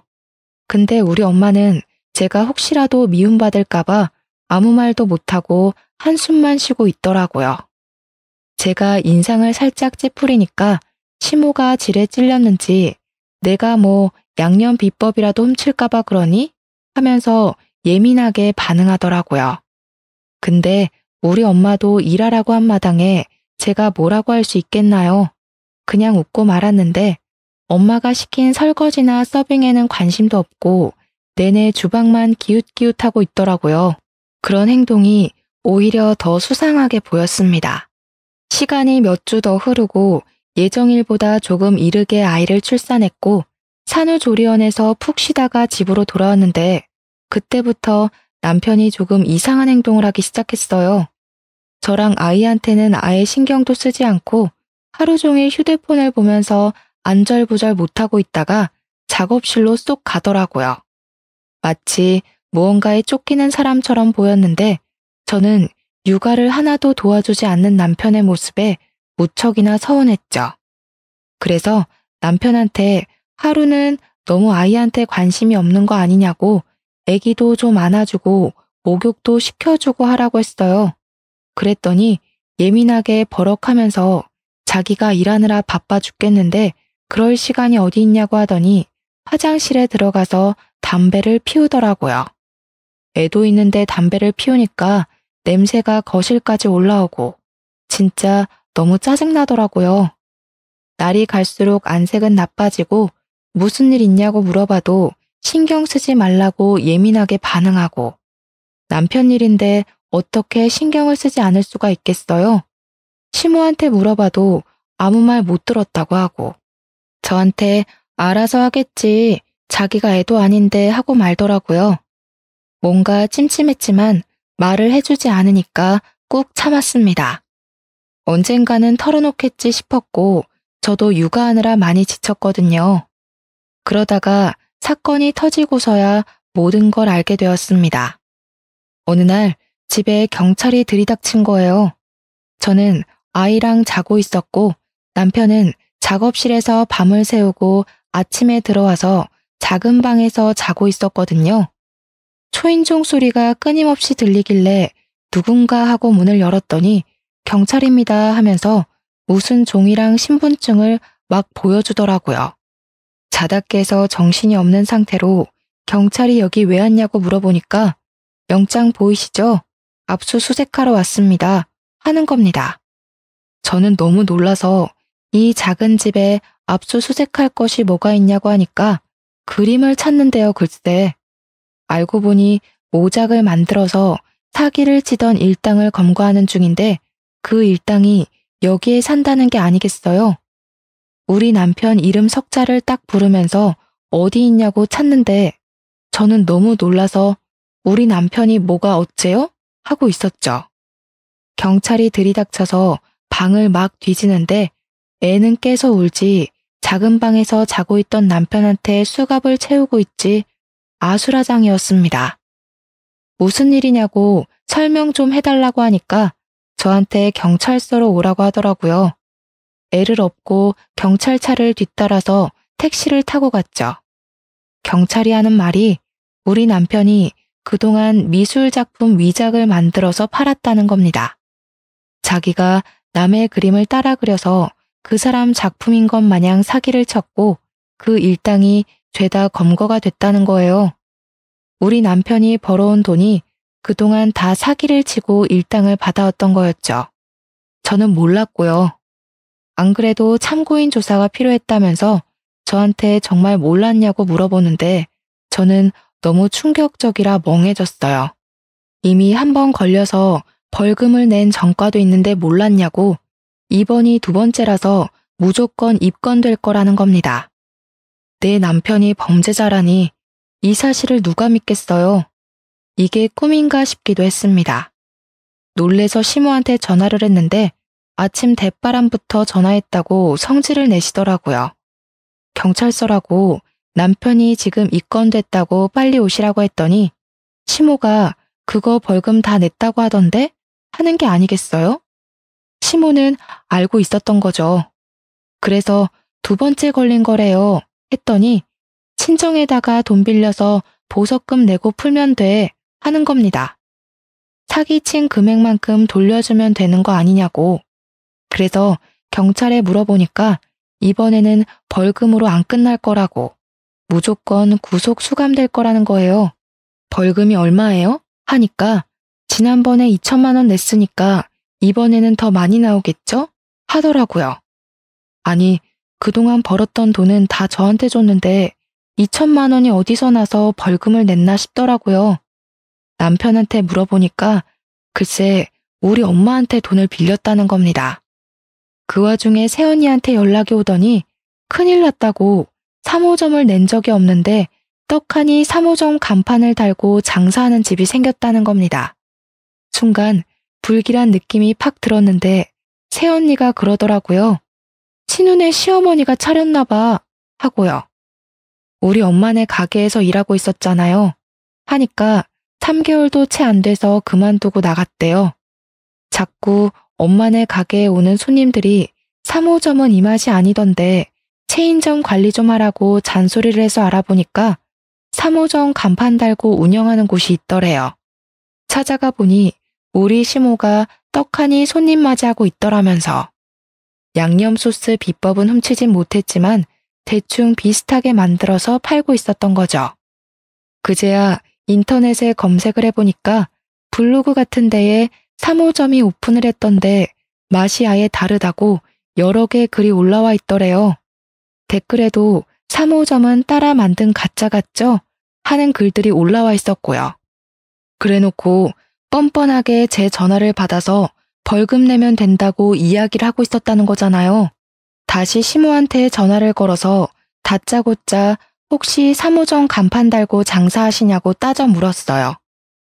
근데 우리 엄마는 제가 혹시라도 미움받을까봐 아무 말도 못하고 한숨만 쉬고 있더라고요. 제가 인상을 살짝 찌푸리니까 시모가 질에 찔렸는지 내가 뭐 양념 비법이라도 훔칠까봐 그러니? 하면서 예민하게 반응하더라고요. 근데 우리 엄마도 일하라고 한 마당에 제가 뭐라고 할 수 있겠나요? 그냥 웃고 말았는데 엄마가 시킨 설거지나 서빙에는 관심도 없고 내내 주방만 기웃기웃하고 있더라고요. 그런 행동이 오히려 더 수상하게 보였습니다. 시간이 몇 주 더 흐르고 예정일보다 조금 이르게 아이를 출산했고 산후조리원에서 푹 쉬다가 집으로 돌아왔는데 그때부터 남편이 조금 이상한 행동을 하기 시작했어요. 저랑 아이한테는 아예 신경도 쓰지 않고 하루 종일 휴대폰을 보면서 안절부절 못하고 있다가 작업실로 쏙 가더라고요. 마치 무언가에 쫓기는 사람처럼 보였는데 저는 육아를 하나도 도와주지 않는 남편의 모습에 무척이나 서운했죠. 그래서 남편한테 하루는 너무 아이한테 관심이 없는 거 아니냐고 애기도 좀 안아주고 목욕도 시켜주고 하라고 했어요. 그랬더니 예민하게 버럭하면서 자기가 일하느라 바빠 죽겠는데 그럴 시간이 어디 있냐고 하더니 화장실에 들어가서 담배를 피우더라고요. 애도 있는데 담배를 피우니까 냄새가 거실까지 올라오고 진짜 너무 짜증나더라고요. 날이 갈수록 안색은 나빠지고 무슨 일 있냐고 물어봐도 신경 쓰지 말라고 예민하게 반응하고 남편 일인데 어떻게 신경을 쓰지 않을 수가 있겠어요? 시모한테 물어봐도 아무 말 못 들었다고 하고 저한테 알아서 하겠지 자기가 애도 아닌데 하고 말더라고요. 뭔가 찜찜했지만 말을 해주지 않으니까 꾹 참았습니다. 언젠가는 털어놓겠지 싶었고 저도 육아하느라 많이 지쳤거든요. 그러다가 사건이 터지고서야 모든 걸 알게 되었습니다. 어느 날 집에 경찰이 들이닥친 거예요. 저는 아이랑 자고 있었고 남편은 작업실에서 밤을 새우고 아침에 들어와서 작은 방에서 자고 있었거든요. 초인종 소리가 끊임없이 들리길래 누군가 하고 문을 열었더니 경찰입니다 하면서 무슨 종이랑 신분증을 막 보여주더라고요. 자다 깨서 정신이 없는 상태로 경찰이 여기 왜 왔냐고 물어보니까 영장 보이시죠? 압수수색하러 왔습니다. 하는 겁니다. 저는 너무 놀라서 이 작은 집에 압수수색할 것이 뭐가 있냐고 하니까 그림을 찾는데요, 글쎄. 알고 보니 모작을 만들어서 사기를 치던 일당을 검거하는 중인데 그 일당이 여기에 산다는 게 아니겠어요? 우리 남편 이름 석자를 딱 부르면서 어디 있냐고 찾는데 저는 너무 놀라서 우리 남편이 뭐가 어째요? 하고 있었죠. 경찰이 들이닥쳐서 방을 막 뒤지는데 애는 깨서 울지 작은 방에서 자고 있던 남편한테 수갑을 채우고 있지 아수라장이었습니다. 무슨 일이냐고 설명 좀 해달라고 하니까 저한테 경찰서로 오라고 하더라고요. 애를 업고 경찰차를 뒤따라서 택시를 타고 갔죠. 경찰이 하는 말이 우리 남편이 그동안 미술작품 위작을 만들어서 팔았다는 겁니다. 자기가 남의 그림을 따라 그려서 그 사람 작품인 것 마냥 사기를 쳤고 그 일당이 죄다 검거가 됐다는 거예요. 우리 남편이 벌어온 돈이 그동안 다 사기를 치고 일당을 받아왔던 거였죠. 저는 몰랐고요. 안 그래도 참고인 조사가 필요했다면서 저한테 정말 몰랐냐고 물어보는데 저는 너무 충격적이라 멍해졌어요. 이미 한 번 걸려서 벌금을 낸 전과도 있는데 몰랐냐고 이번이 두 번째라서 무조건 입건될 거라는 겁니다. 내 남편이 범죄자라니 이 사실을 누가 믿겠어요? 이게 꿈인가 싶기도 했습니다. 놀래서 시모한테 전화를 했는데 아침 대바람부터 전화했다고 성질을 내시더라고요. 경찰서라고 남편이 지금 입건됐다고 빨리 오시라고 했더니 시모가 그거 벌금 다 냈다고 하던데 하는 게 아니겠어요? 시모는 알고 있었던 거죠. 그래서 두 번째 걸린 거래요 했더니 친정에다가 돈 빌려서 보석금 내고 풀면 돼 하는 겁니다. 사기친 금액만큼 돌려주면 되는 거 아니냐고. 그래서 경찰에 물어보니까 이번에는 벌금으로 안 끝날 거라고 무조건 구속 수감될 거라는 거예요. 벌금이 얼마예요? 하니까 지난번에 2천만 원 냈으니까 이번에는 더 많이 나오겠죠? 하더라고요. 아니, 그동안 벌었던 돈은 다 저한테 줬는데 2천만 원이 어디서 나서 벌금을 냈나 싶더라고요. 남편한테 물어보니까 글쎄 우리 엄마한테 돈을 빌렸다는 겁니다. 그 와중에 새언니한테 연락이 오더니 큰일 났다고 3호점을 낸 적이 없는데 떡하니 3호점 간판을 달고 장사하는 집이 생겼다는 겁니다. 순간 불길한 느낌이 팍 들었는데 새언니가 그러더라고요. 친훈의 시어머니가 차렸나 봐 하고요. 우리 엄마네 가게에서 일하고 있었잖아요. 하니까 3개월도 채 안 돼서 그만두고 나갔대요. 자꾸 엄마네 가게에 오는 손님들이 3호점은 이 맛이 아니던데 체인점 관리 좀 하라고 잔소리를 해서 알아보니까 3호점 간판 달고 운영하는 곳이 있더래요. 찾아가 보니 우리 시모가 떡하니 손님 맞이하고 있더라면서. 양념 소스 비법은 훔치진 못했지만 대충 비슷하게 만들어서 팔고 있었던 거죠. 그제야 인터넷에 검색을 해보니까 블로그 같은 데에 3호점이 오픈을 했던데 맛이 아예 다르다고 여러 개 글이 올라와 있더래요. 댓글에도 3호점은 따라 만든 가짜 같죠? 하는 글들이 올라와 있었고요. 그래놓고 뻔뻔하게 제 전화를 받아서 벌금 내면 된다고 이야기를 하고 있었다는 거잖아요. 다시 시모한테 전화를 걸어서 다짜고짜 혹시 3호점 간판 달고 장사하시냐고 따져 물었어요.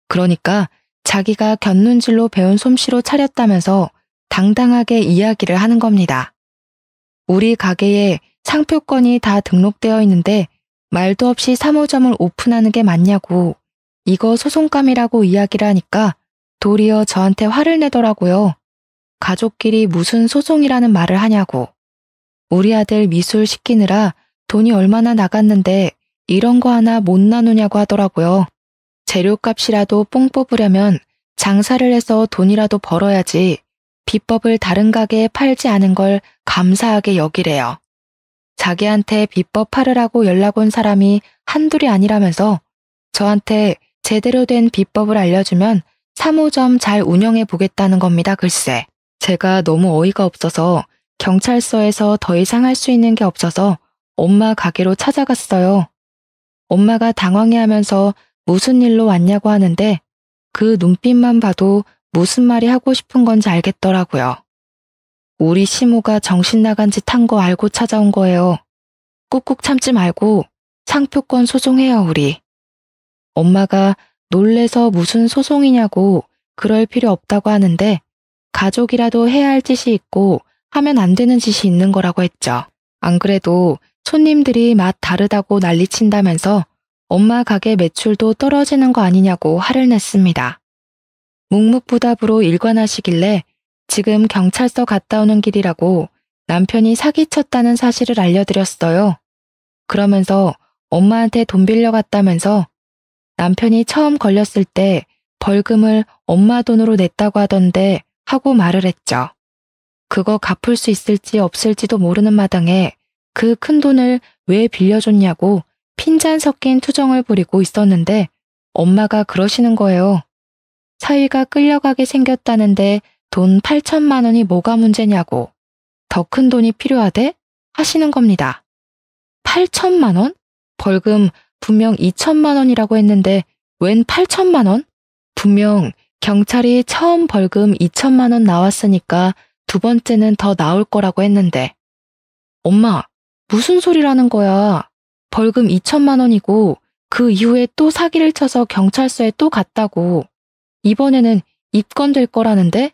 그러니까 자기가 곁눈질로 배운 솜씨로 차렸다면서 당당하게 이야기를 하는 겁니다. 우리 가게에 상표권이 다 등록되어 있는데 말도 없이 3호점을 오픈하는 게 맞냐고 이거 소송감이라고 이야기를 하니까 도리어 저한테 화를 내더라고요. 가족끼리 무슨 소송이라는 말을 하냐고. 우리 아들 미술 시키느라 돈이 얼마나 나갔는데 이런 거 하나 못 나누냐고 하더라고요. 재료값이라도 뽕 뽑으려면 장사를 해서 돈이라도 벌어야지 비법을 다른 가게에 팔지 않은 걸 감사하게 여기래요. 자기한테 비법 팔으라고 연락 온 사람이 한둘이 아니라면서 저한테 제대로 된 비법을 알려주면 3호점 잘 운영해 보겠다는 겁니다. 글쎄. 제가 너무 어이가 없어서 경찰서에서 더 이상 할 수 있는 게 없어서 엄마 가게로 찾아갔어요. 엄마가 당황해하면서 무슨 일로 왔냐고 하는데 그 눈빛만 봐도 무슨 말이 하고 싶은 건지 알겠더라고요. 우리 시모가 정신 나간 짓 한 거 알고 찾아온 거예요. 꾹꾹 참지 말고 상표권 소송해요, 우리. 엄마가 놀래서 무슨 소송이냐고 그럴 필요 없다고 하는데 가족이라도 해야 할 짓이 있고 하면 안 되는 짓이 있는 거라고 했죠. 안 그래도 손님들이 맛 다르다고 난리친다면서 엄마 가게 매출도 떨어지는 거 아니냐고 화를 냈습니다. 묵묵부답으로 일관하시길래 지금 경찰서 갔다 오는 길이라고 남편이 사기쳤다는 사실을 알려드렸어요. 그러면서 엄마한테 돈 빌려갔다면서 남편이 처음 걸렸을 때 벌금을 엄마 돈으로 냈다고 하던데 하고 말을 했죠. 그거 갚을 수 있을지 없을지도 모르는 마당에 그 큰 돈을 왜 빌려줬냐고 핀잔 섞인 투정을 부리고 있었는데 엄마가 그러시는 거예요. 사위가 끌려가게 생겼다는데 돈 8천만 원이 뭐가 문제냐고 더 큰 돈이 필요하대? 하시는 겁니다. 8천만 원? 벌금 분명 2천만 원이라고 했는데 웬 8천만 원? 분명 경찰이 처음 벌금 2천만 원 나왔으니까 두 번째는 더 나올 거라고 했는데. 엄마, 무슨 소리라는 거야. 벌금 2천만 원이고 그 이후에 또 사기를 쳐서 경찰서에 또 갔다고. 이번에는 입건될 거라는데?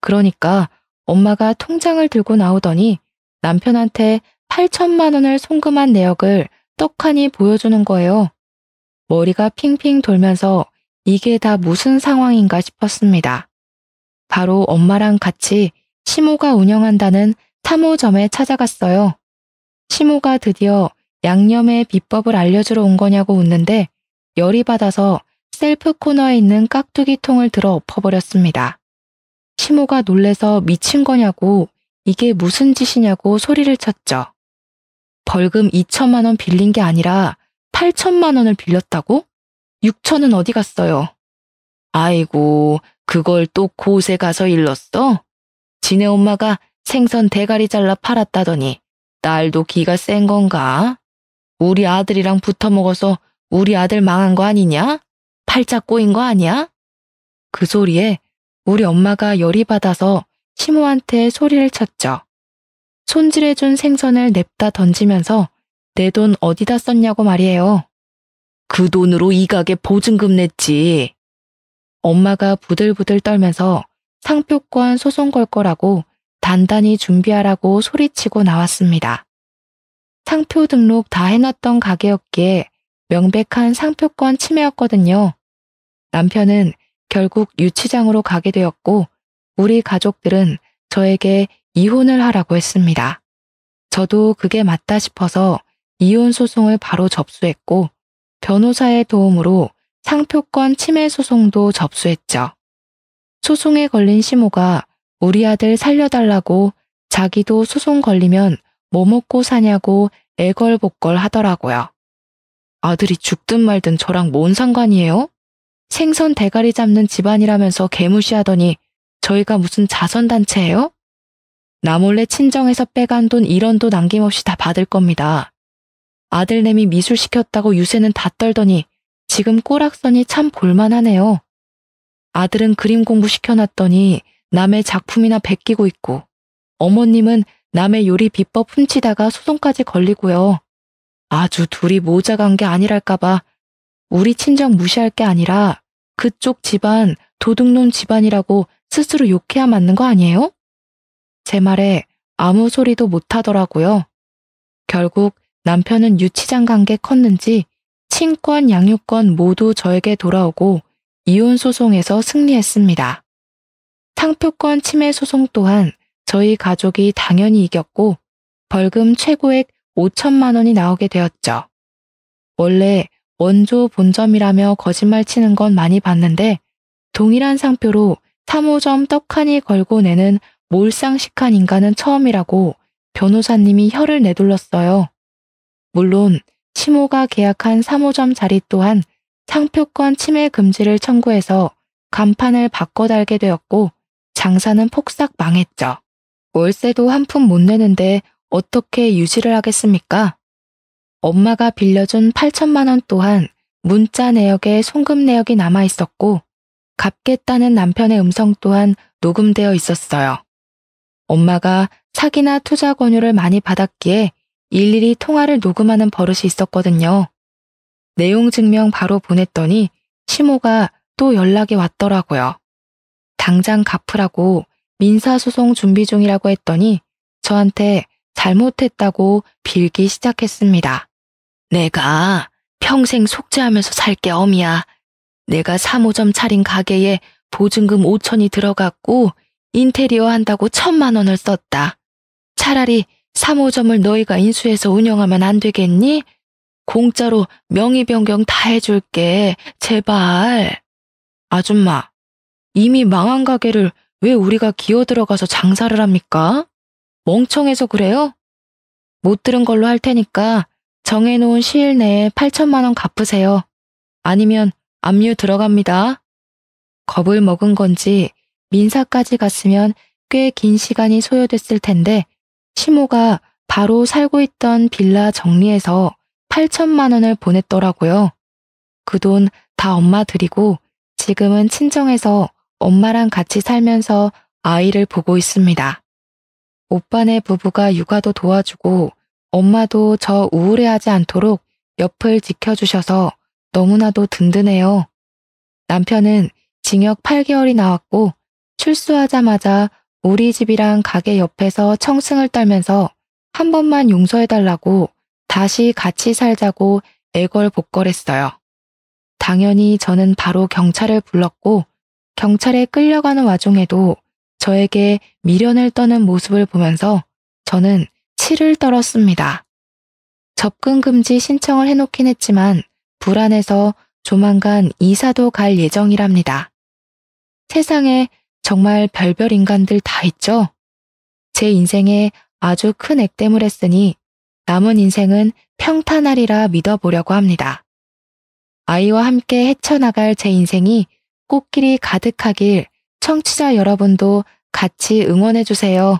그러니까 엄마가 통장을 들고 나오더니 남편한테 8천만 원을 송금한 내역을 떡하니 보여주는 거예요. 머리가 핑핑 돌면서 이게 다 무슨 상황인가 싶었습니다. 바로 엄마랑 같이 시모가 운영한다는 3호점에 찾아갔어요. 시모가 드디어 양념의 비법을 알려주러 온 거냐고 묻는데 열이 받아서 셀프 코너에 있는 깍두기 통을 들어 엎어버렸습니다. 시모가 놀래서 미친 거냐고 이게 무슨 짓이냐고 소리를 쳤죠. 벌금 2천만 원 빌린 게 아니라 8천만 원을 빌렸다고? 6천은 어디 갔어요? 아이고, 그걸 또 곳에 가서 일렀어? 지네 엄마가 생선 대가리 잘라 팔았다더니 딸도 기가 센 건가? 우리 아들이랑 붙어 먹어서 우리 아들 망한 거 아니냐? 팔짝 꼬인 거 아니야? 그 소리에 우리 엄마가 열이 받아서 시모한테 소리를 쳤죠. 손질해준 생선을 냅다 던지면서 내 돈 어디다 썼냐고 말이에요. 그 돈으로 이 가게 보증금 냈지. 엄마가 부들부들 떨면서 상표권 소송 걸 거라고 단단히 준비하라고 소리치고 나왔습니다. 상표 등록 다 해놨던 가게였기에 명백한 상표권 침해였거든요. 남편은 결국 유치장으로 가게 되었고 우리 가족들은 저에게 이혼을 하라고 했습니다. 저도 그게 맞다 싶어서 이혼 소송을 바로 접수했고 변호사의 도움으로 상표권 침해 소송도 접수했죠. 소송에 걸린 시모가 우리 아들 살려달라고 자기도 소송 걸리면 뭐 먹고 사냐고 애걸복걸 하더라고요. 아들이 죽든 말든 저랑 뭔 상관이에요? 생선 대가리 잡는 집안이라면서 개무시하더니 저희가 무슨 자선단체예요? 나 몰래 친정에서 빼간 돈 1원도 남김없이 다 받을 겁니다. 아들내미 미술 시켰다고 유세는 다 떨더니 지금 꼬락서니 참 볼만하네요. 아들은 그림 공부 시켜놨더니 남의 작품이나 베끼고 있고 어머님은 남의 요리 비법 훔치다가 소송까지 걸리고요. 아주 둘이 모자간 게 아니랄까봐 우리 친정 무시할 게 아니라 그쪽 집안 도둑놈 집안이라고 스스로 욕해야 맞는 거 아니에요? 제 말에 아무 소리도 못 하더라고요. 결국 남편은 유치장 간 게 컸는지 친권, 양육권 모두 저에게 돌아오고 이혼 소송에서 승리했습니다. 상표권 침해 소송 또한 저희 가족이 당연히 이겼고 벌금 최고액 5천만 원이 나오게 되었죠. 원래 원조 본점이라며 거짓말 치는 건 많이 봤는데 동일한 상표로 3호점 떡하니 걸고 내는 몰상식한 인간은 처음이라고 변호사님이 혀를 내둘렀어요. 물론 시모가 계약한 3호점 자리 또한 상표권 침해 금지를 청구해서 간판을 바꿔 달게 되었고 장사는 폭삭 망했죠. 월세도 한 푼 못 내는데 어떻게 유지를 하겠습니까? 엄마가 빌려준 8천만 원 또한 문자 내역에 송금 내역이 남아 있었고 갚겠다는 남편의 음성 또한 녹음되어 있었어요. 엄마가 사기나 투자 권유를 많이 받았기에 일일이 통화를 녹음하는 버릇이 있었거든요. 내용 증명 바로 보냈더니 시모가 또 연락이 왔더라고요. 당장 갚으라고 민사소송 준비 중이라고 했더니 저한테 잘못했다고 빌기 시작했습니다. 내가 평생 속죄하면서 살 게 엄이야. 내가 3호점 차린 가게에 보증금 5천이 들어갔고 인테리어 한다고 1,000만 원을 썼다. 차라리 3호점을 너희가 인수해서 운영하면 안 되겠니? 공짜로 명의 변경 다 해줄게. 제발. 아줌마, 이미 망한 가게를 왜 우리가 기어 들어가서 장사를 합니까? 멍청해서 그래요? 못 들은 걸로 할 테니까 정해놓은 시일 내에 8천만 원 갚으세요. 아니면 압류 들어갑니다. 겁을 먹은 건지 민사까지 갔으면 꽤 긴 시간이 소요됐을 텐데 시모가 바로 살고 있던 빌라 정리해서 8천만 원을 보냈더라고요. 그 돈 다 엄마 드리고 지금은 친정에서 엄마랑 같이 살면서 아이를 보고 있습니다. 오빠네 부부가 육아도 도와주고 엄마도 저 우울해하지 않도록 옆을 지켜주셔서 너무나도 든든해요. 남편은 징역 8개월이 나왔고 출소하자마자 우리 집이랑 가게 옆에서 청승을 떨면서 한 번만 용서해달라고 다시 같이 살자고 애걸복걸했어요. 당연히 저는 바로 경찰을 불렀고 경찰에 끌려가는 와중에도 저에게 미련을 떠는 모습을 보면서 저는 치를 떨었습니다. 접근 금지 신청을 해놓긴 했지만 불안해서 조만간 이사도 갈 예정이랍니다. 세상에 정말 별별 인간들 다 있죠? 제 인생에 아주 큰 액땜을 했으니 남은 인생은 평탄하리라 믿어보려고 합니다. 아이와 함께 헤쳐나갈 제 인생이 꽃길이 가득하길 청취자 여러분도 같이 응원해주세요.